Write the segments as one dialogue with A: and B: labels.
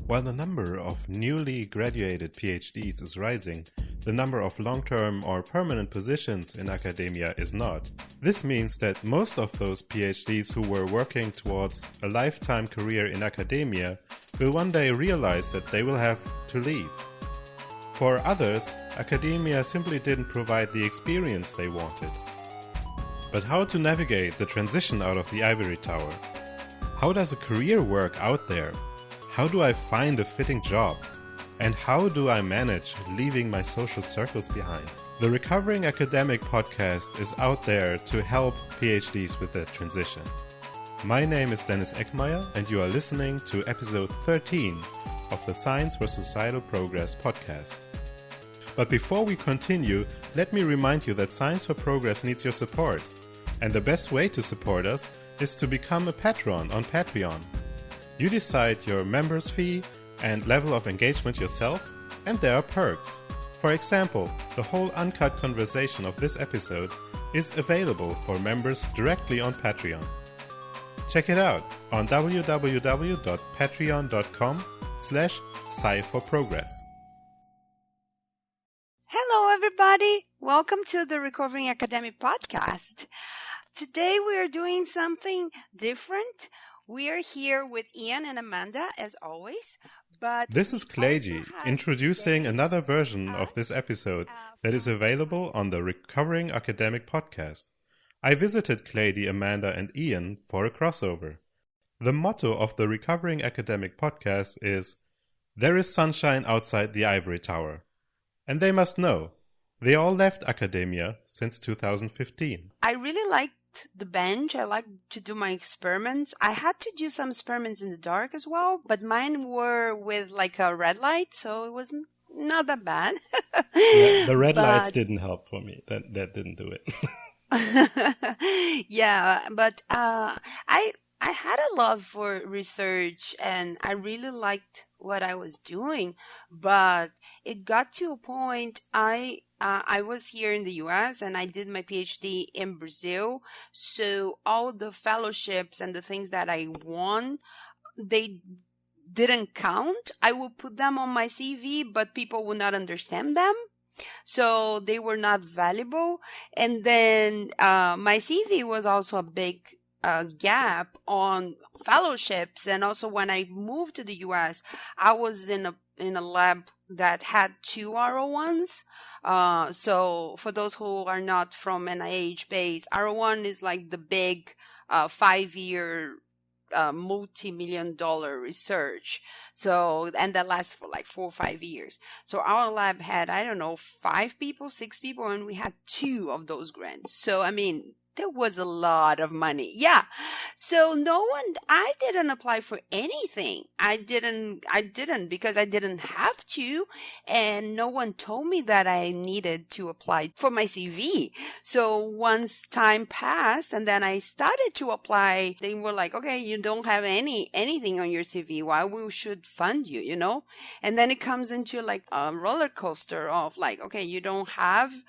A: While the number of newly graduated PhDs is rising, the number of long-term or permanent positions in academia is not. This means that most of those PhDs who were working towards a lifetime career in academia will one day realize that they will have to leave. For others, academia simply didn't provide the experience they wanted. But how to navigate the transition out of the Ivory Tower? How does a career work out there? How do I find a fitting job? And how do I manage leaving my social circles behind? The Recovering Academic podcast is out there to help PhDs with that transition. My name is Dennis Eckmeyer, and you are listening to episode 13 of the Science for Societal Progress podcast. But before we continue, let me remind you that Science for Progress needs your support. And the best way to support us is to become a patron on Patreon. You decide your member's fee and level of engagement yourself, and there are perks. For example, the whole uncut conversation of this episode is available for members directly on Patreon. Check it out on www.patreon.com/sci4progress.
B: Hello, everybody. Welcome to the Recovering Academic podcast. Today we are doing something different. We are here with Ian and Amanda, as always. But
A: this is Clady introducing another version of this episode that is available on the Recovering Academic podcast. I visited Clady, Amanda, and Ian for a crossover. The motto of the Recovering Academic podcast is, "There is sunshine outside the Ivory Tower." And they must know, they all left academia since 2015.
B: I really liked the bench. I like to do my experiments. I had to do some experiments in the dark as well, but mine were with like a red light, so it wasn't not that bad.
A: Yeah, the red lights didn't help for me. That didn't do it.
B: Yeah, but I had a love for research and I really liked what I was doing, but it got to a point I was here in the US and I did my PhD in Brazil. So all the fellowships and the things that I won, they didn't count. I would put them on my CV, but people would not understand them. So they were not valuable. And then my CV was also a big gap on fellowships. And also when I moved to the US, I was in a lab that had 2 R01s. So for those who are not from NIH base, R01 is like the big 5-year multi-million-dollar research. So, and that lasts for like 4 or 5 years. So our lab had, 5 people, 6 people, and we had 2 of those grants. So, I mean, there was a lot of money. Yeah. So I didn't apply for anything. I didn't because I didn't have to. And no one told me that I needed to apply for my CV. So once time passed and then I started to apply, they were like, okay, you don't have anything on your CV. Why we should fund you, you know? And then it comes into like a roller coaster of like, okay, you don't have,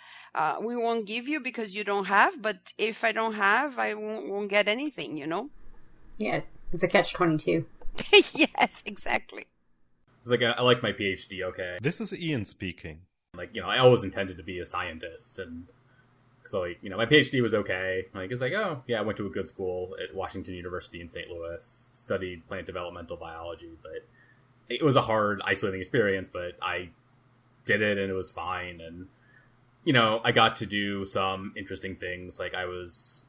B: we won't give you because you don't have, but if I don't have, I won't get anything, you know?
C: Yeah, it's a catch-22.
B: Yes, exactly.
D: It's like, I like my PhD, okay.
A: This is Ian speaking.
D: Like, I always intended to be a scientist, and so, like, my PhD was okay. Like, it's like, oh, yeah, I went to a good school at Washington University in St. Louis, studied plant developmental biology, but it was a hard, isolating experience, but I did it, and it was fine, and I got to do some interesting things. Like I was,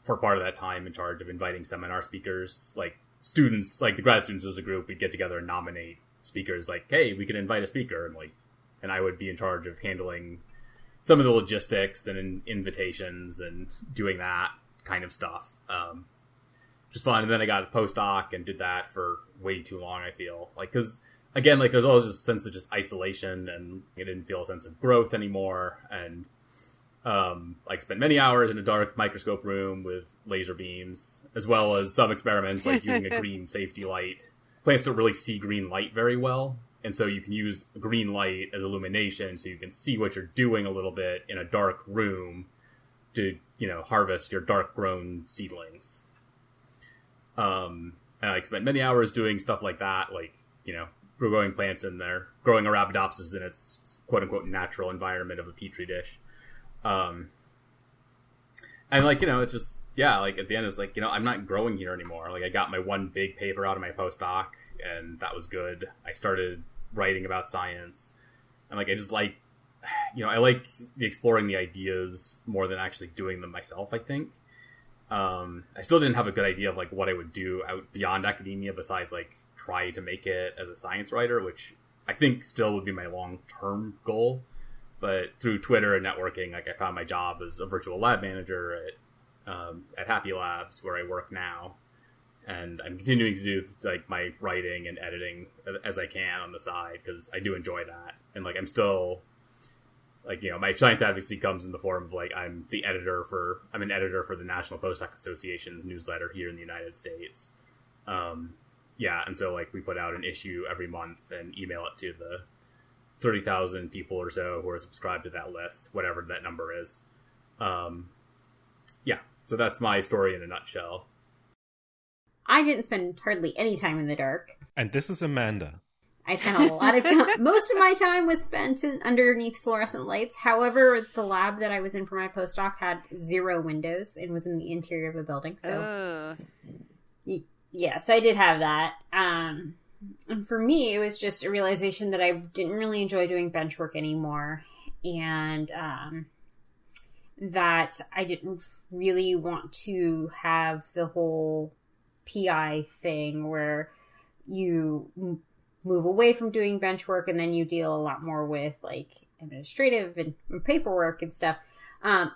D: for part of that time, in charge of inviting seminar speakers. Like students, like the grad students as a group, we'd get together and nominate speakers. Like, hey, we can invite a speaker, and I would be in charge of handling some of the logistics and invitations and doing that kind of stuff. Which is fun. And then I got a postdoc and did that for way too long, I feel. Like, because again, like there's always this sense of just isolation, and I didn't feel a sense of growth anymore. And like spent many hours in a dark microscope room with laser beams, as well as some experiments like using a green safety light. Plants don't really see green light very well, and so you can use green light as illumination, so you can see what you're doing a little bit in a dark room to harvest your dark grown seedlings. And I spent many hours doing stuff like that, like growing plants in there, growing Arabidopsis in its quote-unquote natural environment of a petri dish. And, like, it's just, like, at the end, it's like, I'm not growing here anymore. Like, I got my one big paper out of my postdoc, and that was good. I started writing about science, and, like, I just like, I like exploring the ideas more than actually doing them myself, I think. I still didn't have a good idea of, like, what I would do out beyond academia besides, like, try to make it as a science writer, which I think still would be my long-term goal. But through Twitter and networking, like, I found my job as a virtual lab manager at Happy Labs, where I work now. And I'm continuing to do, like, my writing and editing as I can on the side, because I do enjoy that. And, like, I'm still, like, my science advocacy comes in the form of, like, I'm an editor for the National Postdoc Association's newsletter here in the United States. And so, like, we put out an issue every month and email it to the 30,000 people or so who are subscribed to that list, whatever that number is. So that's my story in a nutshell.
C: I didn't spend hardly any time in the dark.
A: And this is Amanda.
C: I spent a lot of time. Most of my time was spent underneath fluorescent lights. However, the lab that I was in for my postdoc had 0 windows and was in the interior of a building. So, yes, I did have that. And for me, it was just a realization that I didn't really enjoy doing bench work anymore, and that I didn't really want to have the whole PI thing where you move away from doing bench work and then you deal a lot more with, like, administrative and paperwork and stuff. And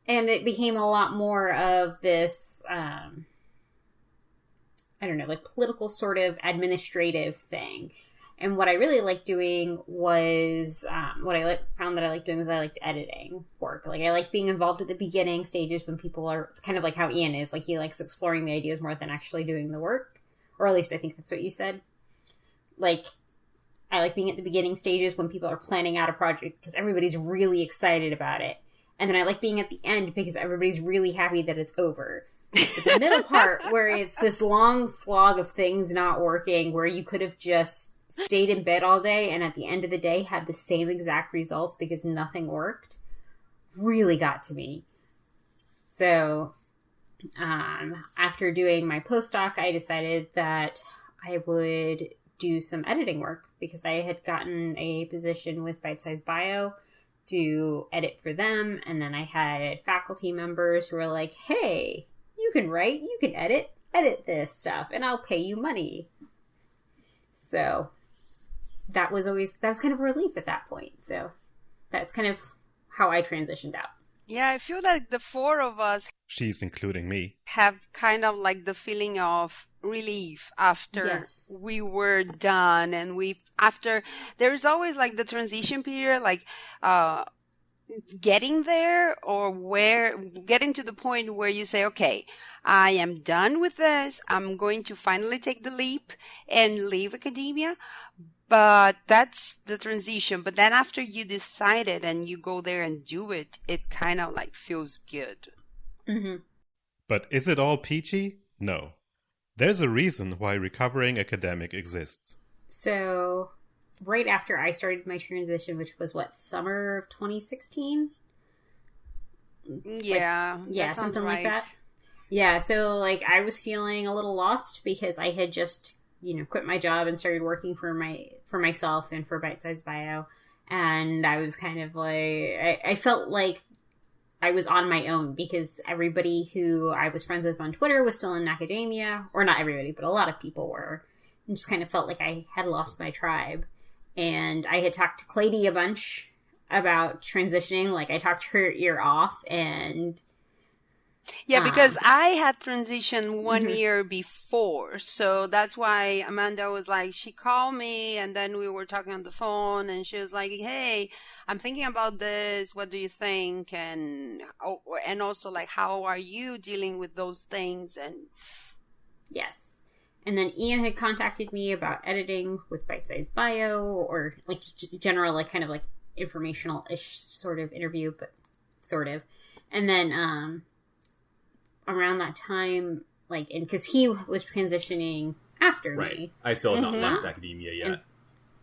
C: it became a lot more of this, I don't know, like, political sort of administrative thing. And what I really liked doing was, found that I liked doing was I liked editing work. Like, I like being involved at the beginning stages when people are kind of like how Ian is. Like, he likes exploring the ideas more than actually doing the work. Or at least I think that's what you said. Like, I like being at the beginning stages when people are planning out a project because everybody's really excited about it. And then I like being at the end because everybody's really happy that it's over. But the middle part, where it's this long slog of things not working, where you could have just stayed in bed all day and at the end of the day had the same exact results because nothing worked, really got to me. So, after doing my postdoc, I decided that I would do some editing work because I had gotten a position with Bite Size Bio to edit for them. And then I had faculty members who were like, hey, you can write, you can edit this stuff, and I'll pay you money. So that was kind of a relief at that point. So that's kind of how I transitioned out.
B: Yeah, I feel like the 4 of us,
A: She's including me,
B: have kind of like the feeling of relief after we were done, and there's always like the transition period, like getting there, or getting to the point where you say, okay, I am done with this, I'm going to finally take the leap and leave academia. But that's the transition. But then after you decide it and you go there and do it, it kind of like feels good.
C: Mm-hmm.
A: But is it all peachy? No. There's a reason why recovering academic exists.
C: So, right after I started my transition, which was summer of 2016?
B: Yeah.
C: Something
B: right.
C: like that. Yeah, so, like, I was feeling a little lost because I had just, quit my job and started working for myself and for Bite Size Bio. And I was kind of like, I felt like I was on my own because everybody who I was friends with on Twitter was still in academia. Or not everybody, but a lot of people were. And just kind of felt like I had lost my tribe. And I had talked to Clady a bunch about transitioning. Like, I talked her ear off, and
B: yeah, because I had transitioned one
C: mm-hmm.
B: year before. So that's why Amanda was like, she called me and then we were talking on the phone and she was like, hey, I'm thinking about this. What do you think? And also, like, how are you dealing with those things? And
C: yes. And then Ian had contacted me about editing with Bite Size Bio, or like just general, like, kind of like informational-ish sort of interview, but sort of. And then, around that time, like, and because he was transitioning after
D: Right.
C: me.
D: I still had not left academia yet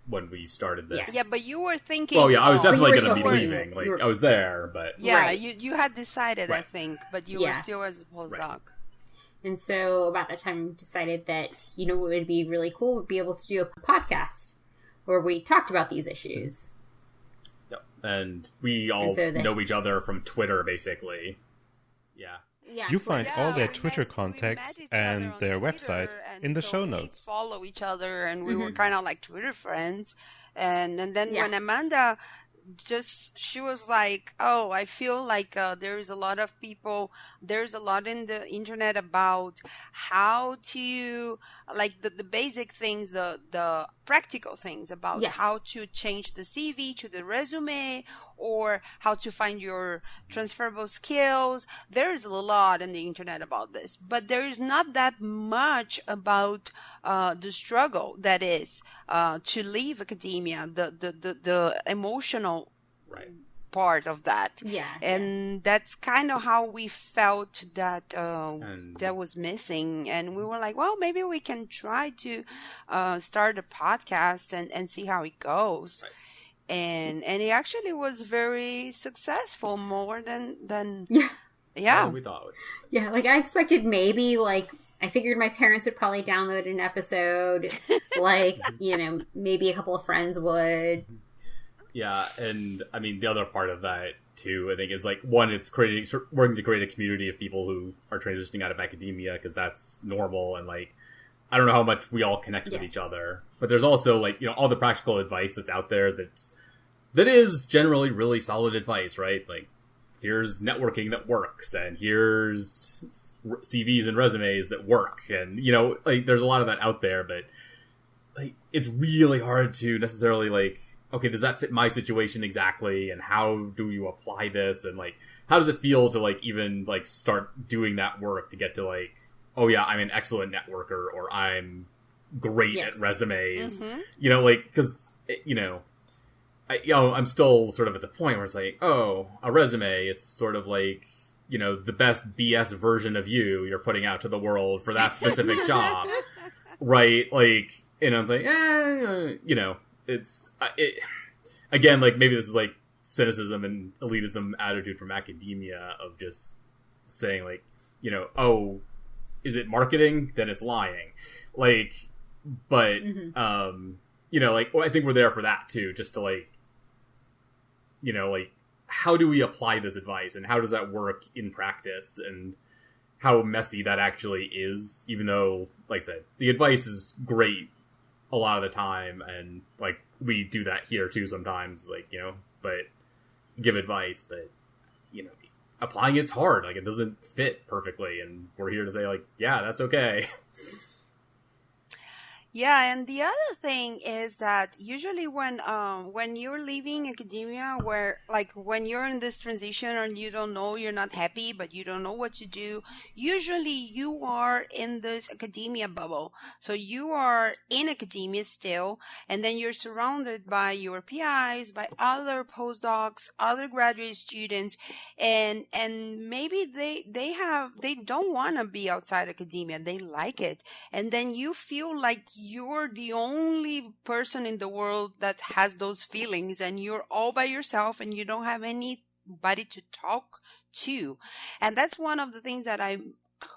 D: when we started this.
C: Yes.
B: Yeah, but you were thinking.
D: Well, yeah, I was definitely
C: But you were
D: going to be
C: still
D: leaving.
C: thinking.
D: Like, I was there, but
B: Yeah,
C: Right.
B: you had decided, I
D: Right.
B: think, but you
C: Yeah.
B: were still as a postdoc.
D: Right.
C: And so about that time, we decided that, what would be really cool would be able to do a podcast where we talked about these issues.
D: Yep. And we all
C: And so then-
D: know each other from Twitter, basically. Yeah.
C: Yeah.
A: You find
B: Yeah,
A: all their
B: we
A: Twitter
B: met- we
A: contacts
B: met each other
A: and
B: on
A: their
B: Twitter,
A: website
B: and
A: in the
B: so
A: show
B: we
A: notes.
B: follow each other, and we were kind of like Twitter friends. And then
C: Yeah.
B: when Amanda she was like, oh, I feel like there's a lot of people, there's a lot in the internet about how to, like the basic things, the practical things about
C: Yes.
B: how to change the CV to the resume, or how to find your transferable skills. There's a lot in the internet about this, but there is not that much about the struggle that is to leave academia, the emotional
D: Right.
B: part of that.
C: Yeah.
B: And that's kind of how we felt that
D: And-
B: that was missing. And we were like, well, maybe we can try to start a podcast and see how it goes.
D: Right.
B: And it actually was very successful, more than
C: Yeah.
B: yeah.
D: We thought it would.
C: Yeah, like I expected maybe, I figured my parents would probably download an episode. Maybe a couple of friends would.
D: Yeah, and I mean, the other part of that, too, I think, is one, it's working to create a community of people who are transitioning out of academia, because that's normal, and I don't know how much we all connect with
C: Yes.
D: each other. But there's also, all the practical advice that's out there that is generally really solid advice, right? Here's networking that works, and here's CVs and resumes that work, and, there's a lot of that out there, but, it's really hard to necessarily, okay, does that fit my situation exactly? And how do you apply this? And how does it feel to even start doing that work to get to oh yeah, I'm an excellent networker, or I'm great
C: Yes.
D: at resumes.
B: Mm-hmm.
D: Because I'm still sort of at the point where it's a resume. It's sort of the best BS version of you're putting out to the world for that specific job, right? And I'm it's again, maybe this is cynicism and elitism attitude from academia of just saying oh, is it marketing? Then it's lying. But I think we're there for that too, just to how do we apply this advice, and how does that work in practice, and how messy that actually is, even though, like I said, the advice is great a lot of the time, and we do that here too sometimes, but give advice, but applying it's hard. It doesn't fit perfectly, and we're here to say yeah, that's okay.
B: Yeah, and the other thing is that usually when you're leaving academia, when you're in this transition and you don't know, you're not happy, but you don't know what to do, usually you are in this academia bubble. So you are in academia still, and then you're surrounded by your PIs, by other postdocs, other graduate students, and maybe they don't want to be outside academia. They like it. And then you feel like you're the only person in the world that has those feelings, and you're all by yourself, and you don't have anybody to talk to. And that's one of the things that I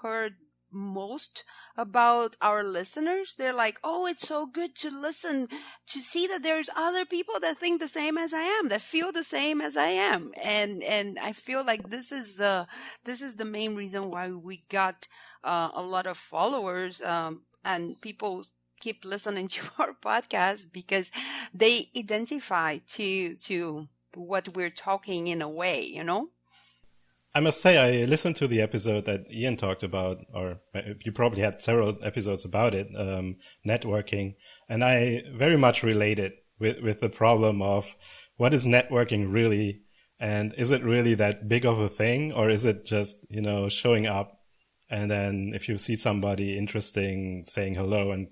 B: heard most about our listeners. They're like, oh, it's so good to listen, to see that there's other people that think the same as I am, that feel the same as I am. And I feel like this is the main reason why we got a lot of followers, and people keep listening to our podcast, because they identify to what we're talking in a way,
A: I must say, I listened to the episode that Ian talked about, or you probably had several episodes about it, networking, and I very much related with the problem of what is networking really, and is it really that big of a thing, or is it just, showing up, and then if you see somebody interesting, saying hello and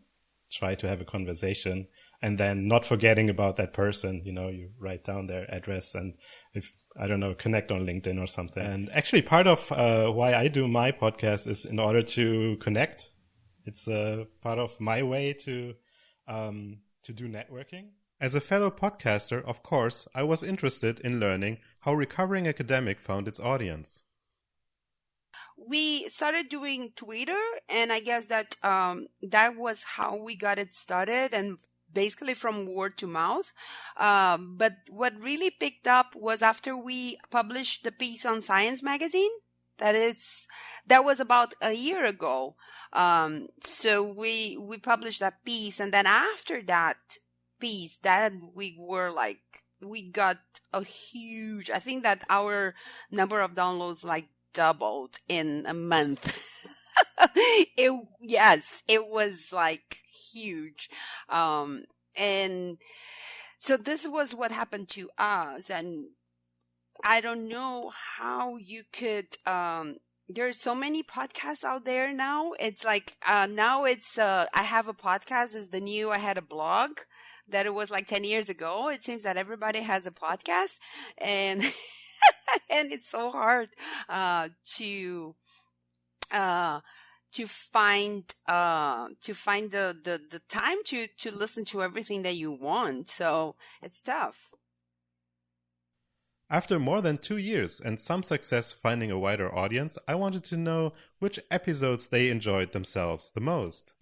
A: try to have a conversation, and then not forgetting about that person, you write down their address, and if, I don't know, connect on LinkedIn or something. And actually part of why I do my podcast is in order to connect It's part of my way to do networking. As a fellow podcaster, of course, I was interested in learning how Recovering Academic found its audience.
B: We started doing Twitter, and I guess that that was how we got it started, and basically from word to mouth. But what really picked up was after we published the piece on Science Magazine. That was about a year ago. So we published that piece, and then after that piece, then we got a huge. I think that our number of downloads doubled in a month. It was huge. And so this was what happened to us. And I don't know how you could, there's so many podcasts out there now. It's now it's, I have a podcast is the new, I had a blog that it was 10 years ago. It seems that everybody has a podcast, and and it's so hard to find the time to listen to everything that you want. So it's tough.
A: After more than 2 years and some success finding a wider audience, I wanted to know which episodes they enjoyed themselves the most.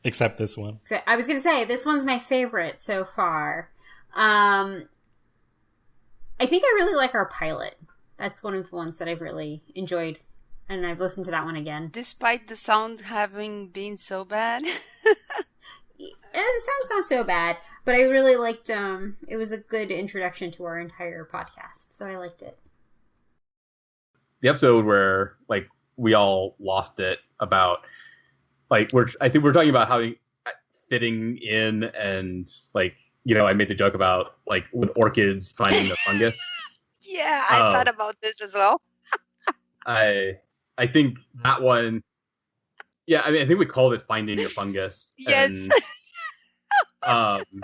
A: Except this one.
C: I was going to say, this one's my favorite so far. I think I really like our pilot. That's one of the ones that I've really enjoyed, and I've listened to that one again.
B: Despite the sound having been so bad?
C: The sound's not so bad, but I really liked, it was a good introduction to our entire podcast, so I liked it.
D: The episode where, we all lost it about, I think we're talking about how fitting in and, I made the joke about, with orchids finding the fungus.
B: Yeah, I thought about this as well.
D: I think that one, I think we called it Finding Your Fungus.
B: Yes.
D: And,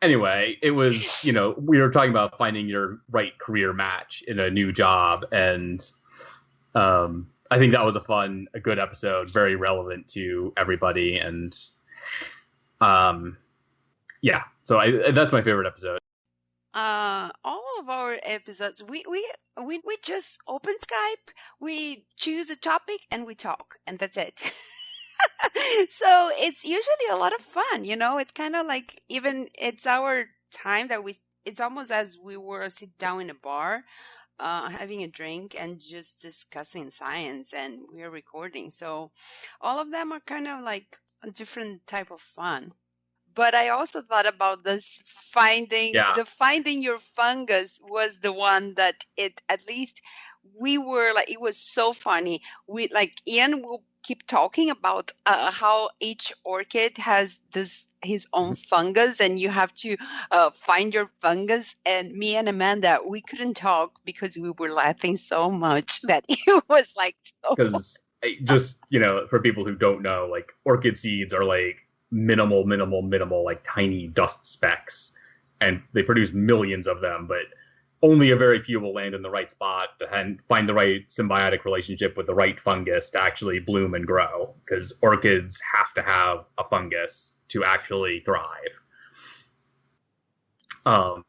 D: anyway, it was, we were talking about finding your right career match in a new job. And I think that was a good episode, very relevant to everybody. And so that's my favorite episode.
B: All of our episodes, we just open Skype, we choose a topic, and we talk, and that's it. So it's usually a lot of fun, It's kind of even it's our time that it's almost as we were sit down in a bar, having a drink and just discussing science, and we're recording. So all of them are kind of a different type of fun. But I also thought about this finding your fungus was the one that at least we were it was so funny. We Ian will keep talking about how each orchid has his own fungus, and you have to find your fungus. And me and Amanda, we couldn't talk because we were laughing so much that it was so.
D: Because just for people who don't know, orchid seeds are minimal, tiny dust specks, and they produce millions of them, but only a very few will land in the right spot and find the right symbiotic relationship with the right fungus to actually bloom and grow, because orchids have to have a fungus to actually thrive. And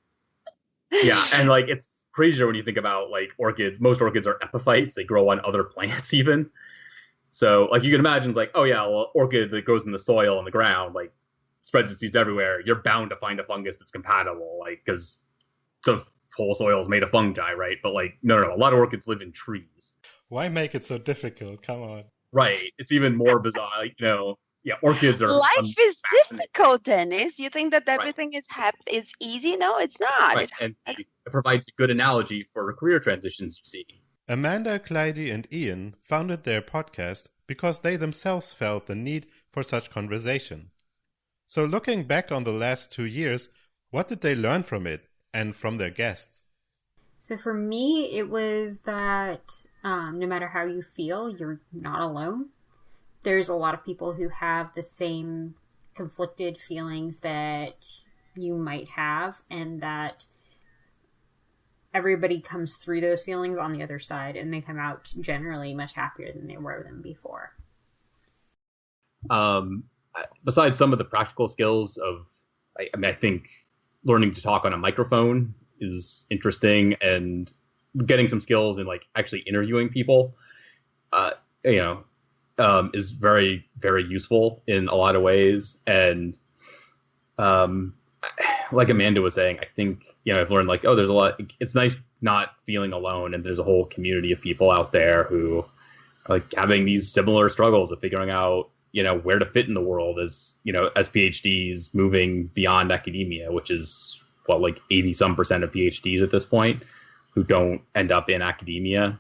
D: it's crazier when you think about orchids. Most orchids are epiphytes; they grow on other plants even. So, you can imagine, orchid that grows in the soil and the ground, spreads its seeds everywhere. You're bound to find a fungus that's compatible, because the whole soil is made of fungi, right? But, no. A lot of orchids live in trees.
A: Why make it so difficult? Come on.
D: Right. It's even more bizarre. Orchids are...
B: Life is difficult, Dennis. You think that everything is easy? No, it's not.
D: Right. And it provides a good analogy for career transitions you see.
A: Amanda, Clyde, and Ian founded their podcast because they themselves felt the need for such conversation. So looking back on the last 2 years, what did they learn from it and from their guests?
C: So for me, it was that no matter how you feel, you're not alone. There's a lot of people who have the same conflicted feelings that you might have, and that everybody comes through those feelings on the other side, and they come out generally much happier than they were than before.
D: Besides some of the practical skills of, I think learning to talk on a microphone is interesting, and getting some skills in like actually interviewing people, is very, very useful in a lot of ways. And like Amanda was saying, I think, I've learned like, there's a lot, it's nice not feeling alone. And there's a whole community of people out there who are like having these similar struggles of figuring out, where to fit in the world as, as PhDs moving beyond academia, which is what, like 80% of PhDs at this point who don't end up in academia.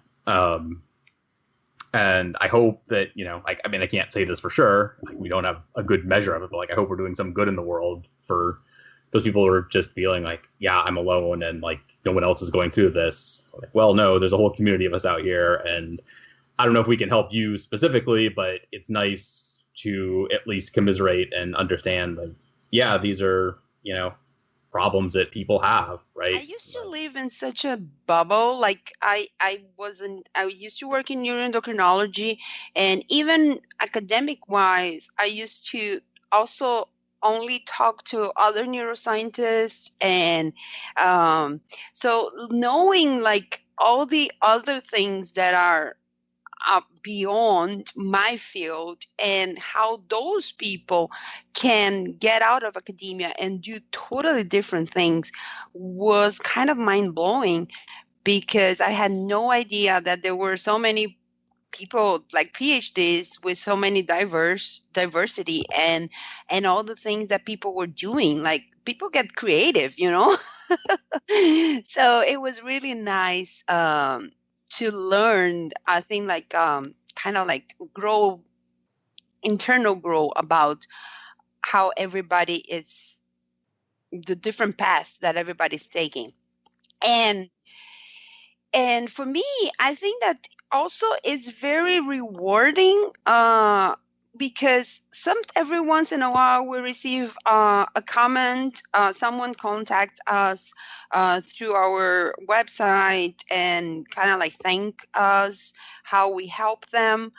D: And I hope that, I can't say this for sure. Like, we don't have a good measure of it, but like, I hope we're doing some good in the world for those people who are just feeling like, yeah, I'm alone and like no one else is going through this. Like, well, no, there's a whole community of us out here. And I don't know if we can help you specifically, but it's nice to at least commiserate and understand like, yeah, these are, problems that people have, right?
B: I used to live in such a bubble. Like I used to work in neuroendocrinology, and even academic wise, I used to also only talk to other neuroscientists. And so knowing like all the other things that are beyond my field and how those people can get out of academia and do totally different things was kind of mind-blowing, because I had no idea that there were so many people like PhDs with so many diversity and all the things that people were doing. Like, people get creative, So it was really nice to learn, I think, like kind of like internal grow about how everybody is, the different paths that everybody's taking. And for me, I think that also it's very rewarding because every once in a while we receive a comment, someone contacts us through our website and kind of like thank us how we help them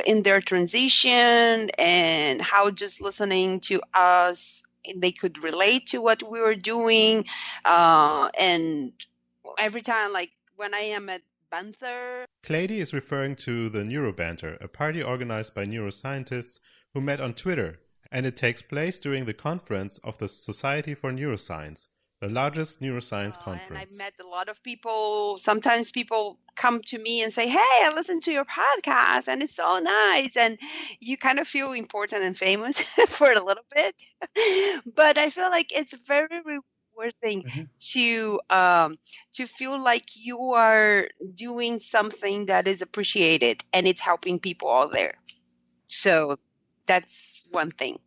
B: in their transition, and how just listening to us they could relate to what we were doing. And every time, like when I am at Banther.
A: Clady is referring to the Neurobanter, a party organized by neuroscientists who met on Twitter, and it takes place during the conference of the Society for Neuroscience, the largest neuroscience conference.
B: And I've met a lot of people. Sometimes people come to me and say, hey, I listened to your podcast and it's so nice. And you kind of feel important and famous for a little bit. But I feel like it's very rewarding to feel like you are doing something that is appreciated and it's helping people out there. So that's one thing.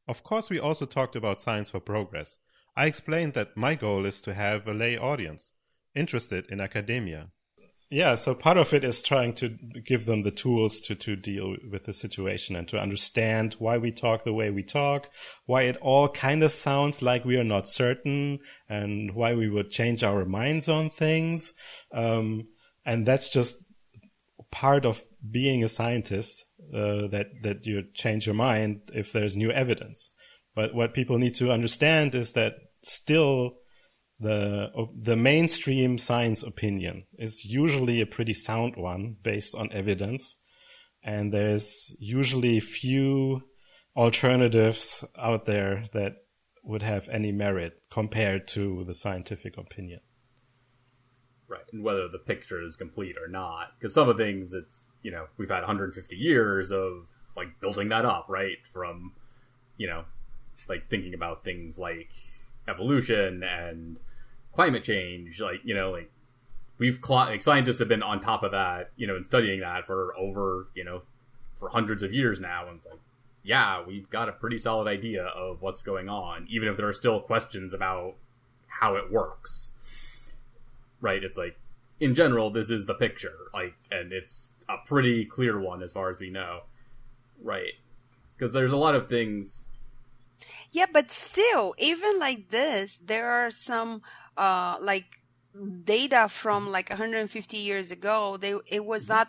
A: Of course, we also talked about Science for Progress. I explained that my goal is to have a lay audience interested in academia. Yeah, so part of it is trying to give them the tools to deal with the situation and to understand why we talk the way we talk, why it all kind of sounds like we are not certain, and why we would change our minds on things. And that's just part of being a scientist, that you change your mind if there's new evidence. But what people need to understand is that still the mainstream science opinion is usually a pretty sound one based on evidence, and there's usually few alternatives out there that would have any merit compared to the scientific opinion.
D: Right, and whether the picture is complete or not, because some of the things, it's, we've had 150 years of like building that up, right, from, like thinking about things like evolution and climate change, like scientists have been on top of that, and studying that for over, for hundreds of years now, and it's like, yeah, we've got a pretty solid idea of what's going on, even if there are still questions about how it works. Right, it's like, in general, this is the picture, like, and it's a pretty clear one as far as we know, right? Because there's a lot of things.
B: Yeah, but still, even like this, there are some like data from like 150 years ago. It was not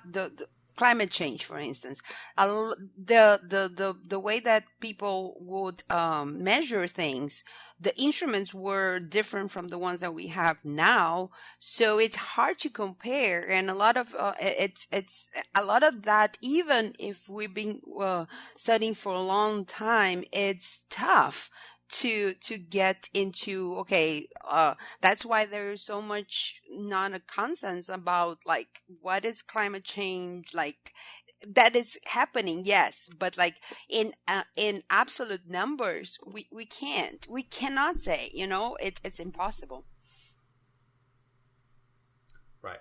B: climate change, for instance, the way that people would measure things, the instruments were different from the ones that we have now, so it's hard to compare. And a lot of it's a lot of that. Even if we've been studying for a long time, it's tough to get into. Okay, that's why there's so much non-consensus about like what is climate change, like that is happening, yes, but like in absolute numbers, we cannot say, it's impossible.
D: Right.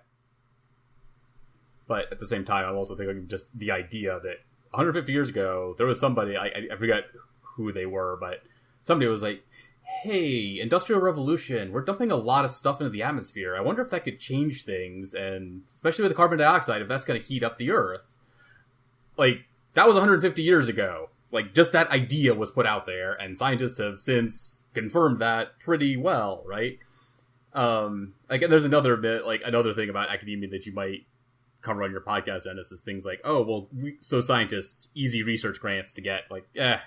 D: But at the same time, I'm also thinking just the idea that 150 years ago, there was somebody, I forget who they were, but somebody was like, hey, Industrial Revolution, we're dumping a lot of stuff into the atmosphere. I wonder if that could change things, and especially with the carbon dioxide, if that's going to heat up the Earth. Like, that was 150 years ago. Like, just that idea was put out there, and scientists have since confirmed that pretty well, right? Again, there's another thing about academia that you might cover on your podcast, Ennis, is things like, oh, well, so scientists, easy research grants to get, like, the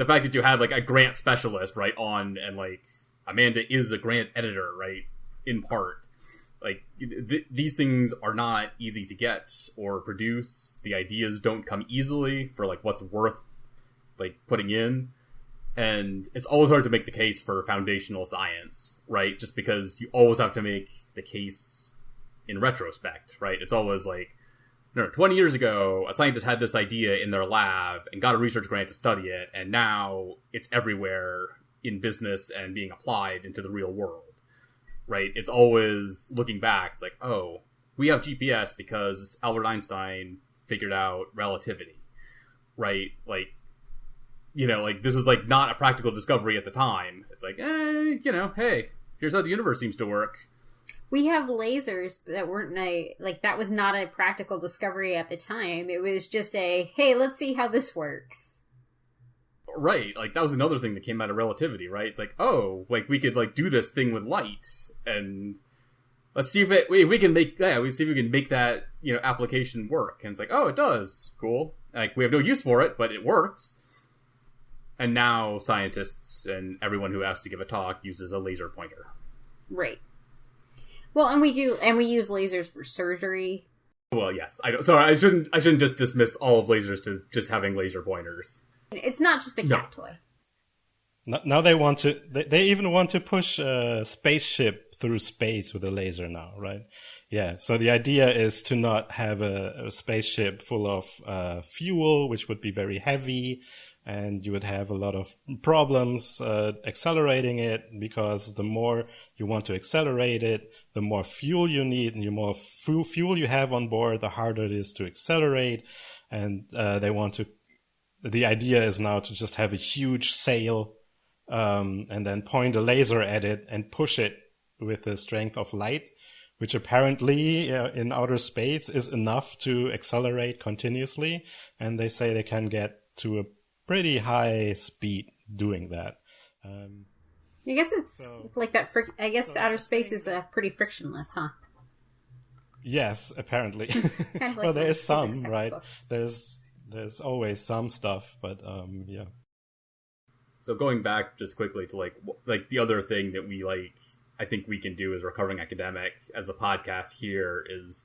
D: fact that you had, like, a grant specialist, right, on, and, like, Amanda is the grant editor, right, in part. Like, these things are not easy to get or produce. The ideas don't come easily for, like, what's worth, like, putting in. And it's always hard to make the case for foundational science, right? Just because you always have to make the case in retrospect, right? It's always like, no, 20 years ago, a scientist had this idea in their lab and got a research grant to study it, and now it's everywhere in business and being applied into the real world. Right? It's always looking back. It's like, oh, we have GPS because Albert Einstein figured out relativity. Right? Like, like this was like not a practical discovery at the time. It's like, hey, here's how the universe seems to work.
C: We have lasers that weren't that was not a practical discovery at the time. It was just hey, let's see how this works.
D: Right, like that was another thing that came out of relativity, right? It's like, oh, like we could like do this thing with light, and let's see if we can make that application work. And it's like, oh, it does, cool. Like we have no use for it, but it works. And now scientists and everyone who has to give a talk uses a laser pointer.
C: Right. Well, and we use lasers for surgery.
D: Well, yes, I shouldn't just dismiss all of lasers to just having laser pointers.
C: It's not just a cat toy.
A: Now they want to. They even want to push a spaceship through space with a laser now, right? Yeah. So the idea is to not have a spaceship full of fuel, which would be very heavy, and you would have a lot of problems accelerating it, because the more you want to accelerate it, the more fuel you need, and the more fuel you have on board, the harder it is to accelerate. And they want to. The idea is now to just have a huge sail, and then point a laser at it and push it with the strength of light, which apparently in outer space is enough to accelerate continuously. And they say they can get to a pretty high speed doing that.
C: I guess it's like that. I guess outer space is pretty frictionless, huh?
A: Yes, apparently.
C: Kind of like
A: well, there is some, right?
C: Textbooks.
A: There's always some stuff, but yeah.
D: So going back just quickly to like the other thing that we I think we can do as recovering academic as a podcast here is,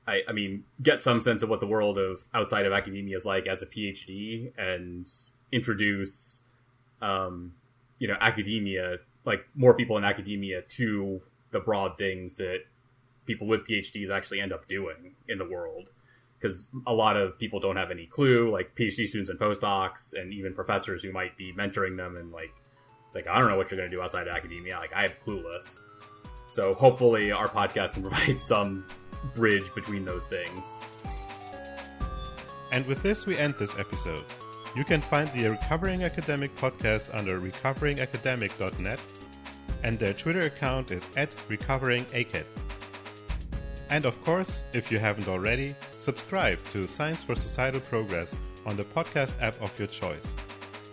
D: I mean, get some sense of what the world of outside of academia is like as a PhD, and introduce, academia, like more people in academia to the broad things that people with PhDs actually end up doing in the world. Because a lot of people don't have any clue, like PhD students and postdocs, and even professors who might be mentoring them, and it's like, I don't know what you're going to do outside of academia. Like, I am clueless. So hopefully our podcast can provide some bridge between those things.
A: And with this, we end this episode. You can find the Recovering Academic podcast under recoveringacademic.net, and their Twitter account is @recoveringacad. And of course, if you haven't already, subscribe to Science for Societal Progress on the podcast app of your choice.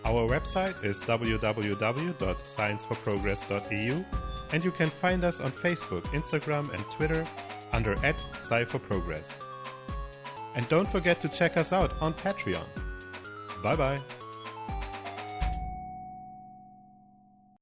A: Our website is www.scienceforprogress.eu, and you can find us on Facebook, Instagram, and Twitter under @Sci4Progress. And don't forget to check us out on Patreon. Bye bye.